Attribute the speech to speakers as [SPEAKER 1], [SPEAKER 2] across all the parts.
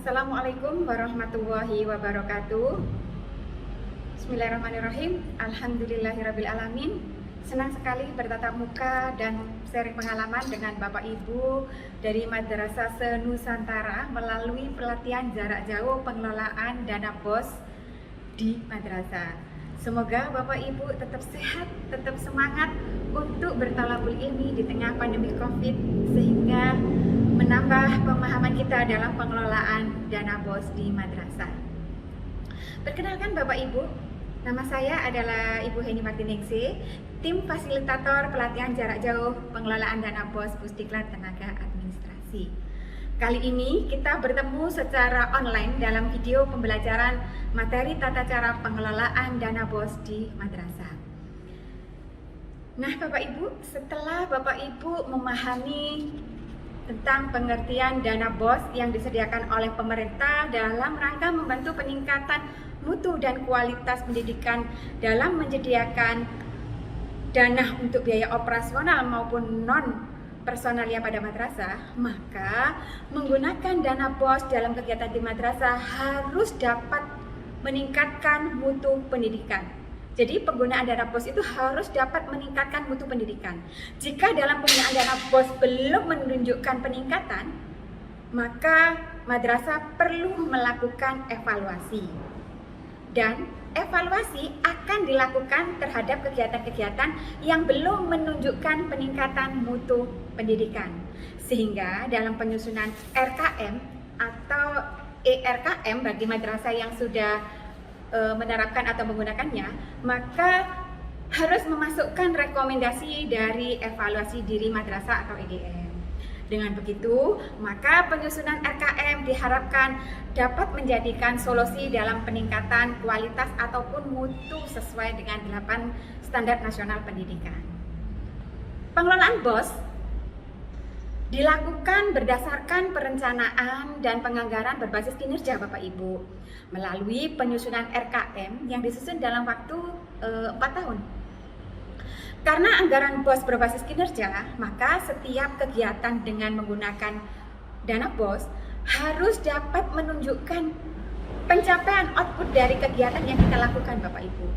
[SPEAKER 1] Assalamualaikum warahmatullahi wabarakatuh. Bismillahirrahmanirrahim. Alhamdulillahirrabbilalamin. Senang sekali bertatap muka dan sharing pengalaman dengan Bapak Ibu dari Madrasah Se-Nusantara melalui pelatihan jarak jauh pengelolaan dana BOS di madrasah. Semoga Bapak Ibu tetap sehat, tetap semangat untuk bertalabul ilmi di tengah pandemi Covid, sehingga menambah pemahaman kita dalam pengelolaan dana BOS di madrasah. Perkenalkan Bapak Ibu, nama saya adalah Ibu Heni Martiningsih, tim fasilitator pelatihan jarak jauh pengelolaan dana BOS Pusdiklat Tenaga Administrasi. Kali ini kita bertemu secara online dalam video pembelajaran materi tata cara pengelolaan dana BOS di madrasah. Nah Bapak Ibu, setelah Bapak Ibu memahami tentang pengertian dana BOS yang disediakan oleh pemerintah dalam rangka membantu peningkatan mutu dan kualitas pendidikan dalam menyediakan dana untuk biaya operasional maupun non personalia pada madrasah, maka menggunakan dana BOS dalam kegiatan di madrasah harus dapat meningkatkan mutu pendidikan. Jadi penggunaan dana BOS itu harus dapat meningkatkan mutu pendidikan. Jika dalam penggunaan dana BOS belum menunjukkan peningkatan, maka madrasah perlu melakukan evaluasi. Dan evaluasi akan dilakukan terhadap kegiatan-kegiatan yang belum menunjukkan peningkatan mutu pendidikan. Sehingga dalam penyusunan RKM atau ERKM bagi madrasah yang sudah menerapkan atau menggunakannya, maka harus memasukkan rekomendasi dari evaluasi diri madrasah atau EDM. Dengan begitu, maka penyusunan RKM diharapkan dapat menjadikan solusi dalam peningkatan kualitas ataupun mutu sesuai dengan 8 standar nasional pendidikan. Pengelolaan BOS dilakukan berdasarkan perencanaan dan penganggaran berbasis kinerja Bapak Ibu melalui penyusunan RKM yang disusun dalam waktu 4 tahun. Karena anggaran BOS berbasis kinerja, maka setiap kegiatan dengan menggunakan dana BOS harus dapat menunjukkan pencapaian output dari kegiatan yang kita lakukan Bapak Ibu.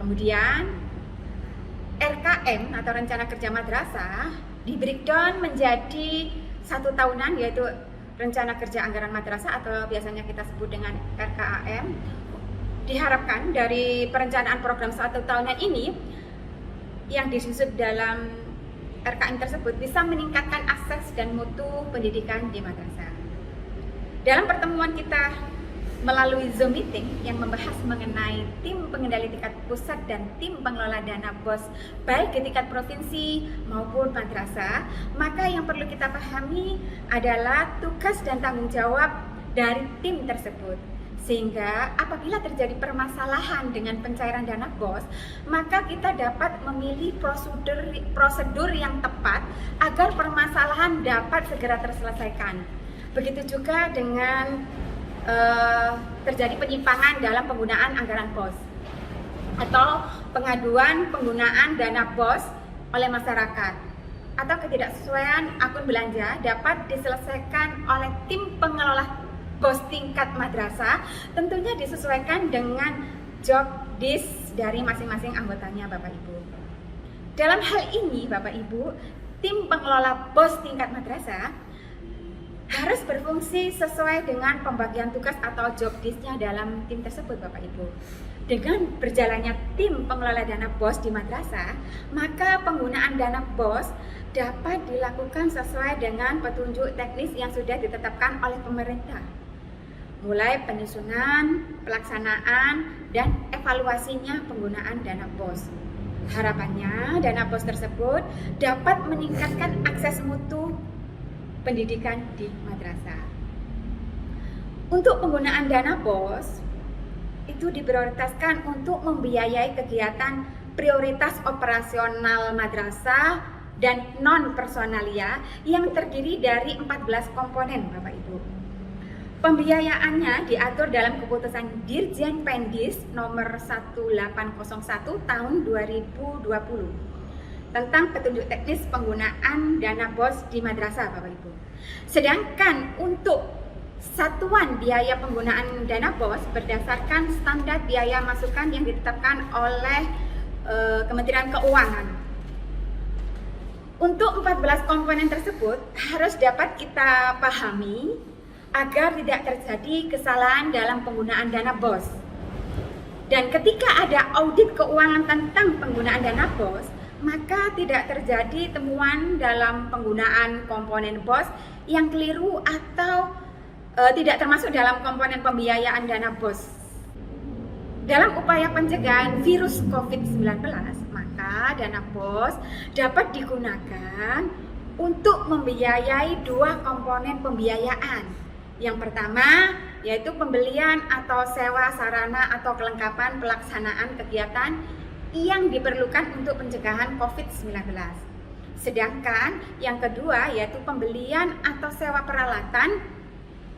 [SPEAKER 1] Kemudian RKM atau rencana kerja madrasah di breakdown menjadi 1 tahunan, yaitu rencana kerja anggaran madrasah atau biasanya kita sebut dengan RKAM. Diharapkan dari perencanaan program 1 tahunan ini yang disusun dalam RKM tersebut bisa meningkatkan akses dan mutu pendidikan di madrasah. Dalam pertemuan kita melalui Zoom meeting yang membahas mengenai tim pengendali tingkat pusat dan tim pengelola dana BOS baik di tingkat provinsi maupun madrasah, maka yang perlu kita pahami adalah tugas dan tanggung jawab dari tim tersebut. Sehingga apabila terjadi permasalahan dengan pencairan dana BOS, maka kita dapat memilih prosedur yang tepat agar permasalahan dapat segera terselesaikan. Begitu juga dengan terjadi penyimpangan dalam penggunaan anggaran BOS atau pengaduan penggunaan dana BOS oleh masyarakat atau ketidaksesuaian akun belanja dapat diselesaikan oleh tim pengelola BOS tingkat madrasah, tentunya disesuaikan dengan job desk dari masing-masing anggotanya Bapak Ibu. Dalam hal ini Bapak Ibu, tim pengelola BOS tingkat madrasah harus berfungsi sesuai dengan pembagian tugas atau job desk-nya dalam tim tersebut Bapak Ibu. Dengan berjalannya tim pengelola dana BOS di madrasah, maka penggunaan dana BOS dapat dilakukan sesuai dengan petunjuk teknis yang sudah ditetapkan oleh pemerintah. Mulai penyusunan, pelaksanaan, dan evaluasinya penggunaan dana BOS. Harapannya dana BOS tersebut dapat meningkatkan akses mutu pendidikan di madrasah. Untuk penggunaan dana BOS itu diprioritaskan untuk membiayai kegiatan prioritas operasional madrasah dan non personalia yang terdiri dari 14 komponen Bapak Ibu. Pembiayaannya diatur dalam keputusan Dirjen Pendis nomor 1801 tahun 2020 tentang petunjuk teknis penggunaan dana BOS di madrasah Bapak Ibu. Sedangkan untuk satuan biaya penggunaan dana BOS berdasarkan standar biaya masukan yang ditetapkan oleh Kementerian Keuangan. Untuk 14 komponen tersebut harus dapat kita pahami agar tidak terjadi kesalahan dalam penggunaan dana BOS. Dan ketika ada audit keuangan tentang penggunaan dana BOS, maka tidak terjadi temuan dalam penggunaan komponen BOS yang keliru atau tidak termasuk dalam komponen pembiayaan dana BOS. Dalam upaya pencegahan virus COVID-19, maka dana BOS dapat digunakan untuk membiayai dua komponen pembiayaan. Yang pertama yaitu pembelian atau sewa sarana atau kelengkapan pelaksanaan kegiatan yang diperlukan untuk pencegahan COVID-19. Sedangkan yang kedua yaitu pembelian atau sewa peralatan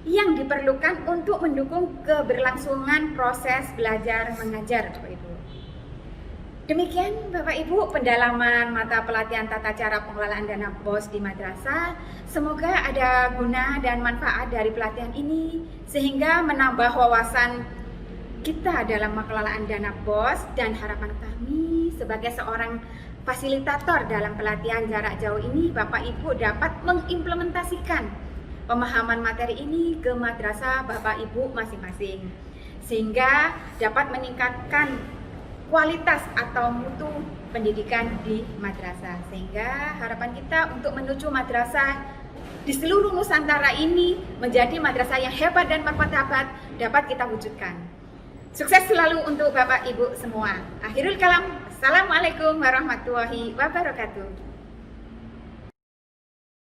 [SPEAKER 1] yang diperlukan untuk mendukung keberlangsungan proses belajar mengajar, Bapak Ibu. Demikian Bapak Ibu pendalaman mata pelatihan tata cara pengelolaan dana BOS di madrasah. Semoga ada guna dan manfaat dari pelatihan ini sehingga menambah wawasan kita dalam pengelolaan dana BOS, dan harapan kami sebagai seorang fasilitator dalam pelatihan jarak jauh ini, Bapak Ibu dapat mengimplementasikan pemahaman materi ini ke madrasah Bapak Ibu masing-masing sehingga dapat meningkatkan kualitas atau mutu pendidikan di madrasah, sehingga harapan kita untuk menuju madrasah di seluruh Nusantara ini menjadi madrasah yang hebat dan bermartabat dapat kita wujudkan. Sukses selalu untuk Bapak Ibu semua. Akhirul kalam, assalamualaikum warahmatullahi wabarakatuh.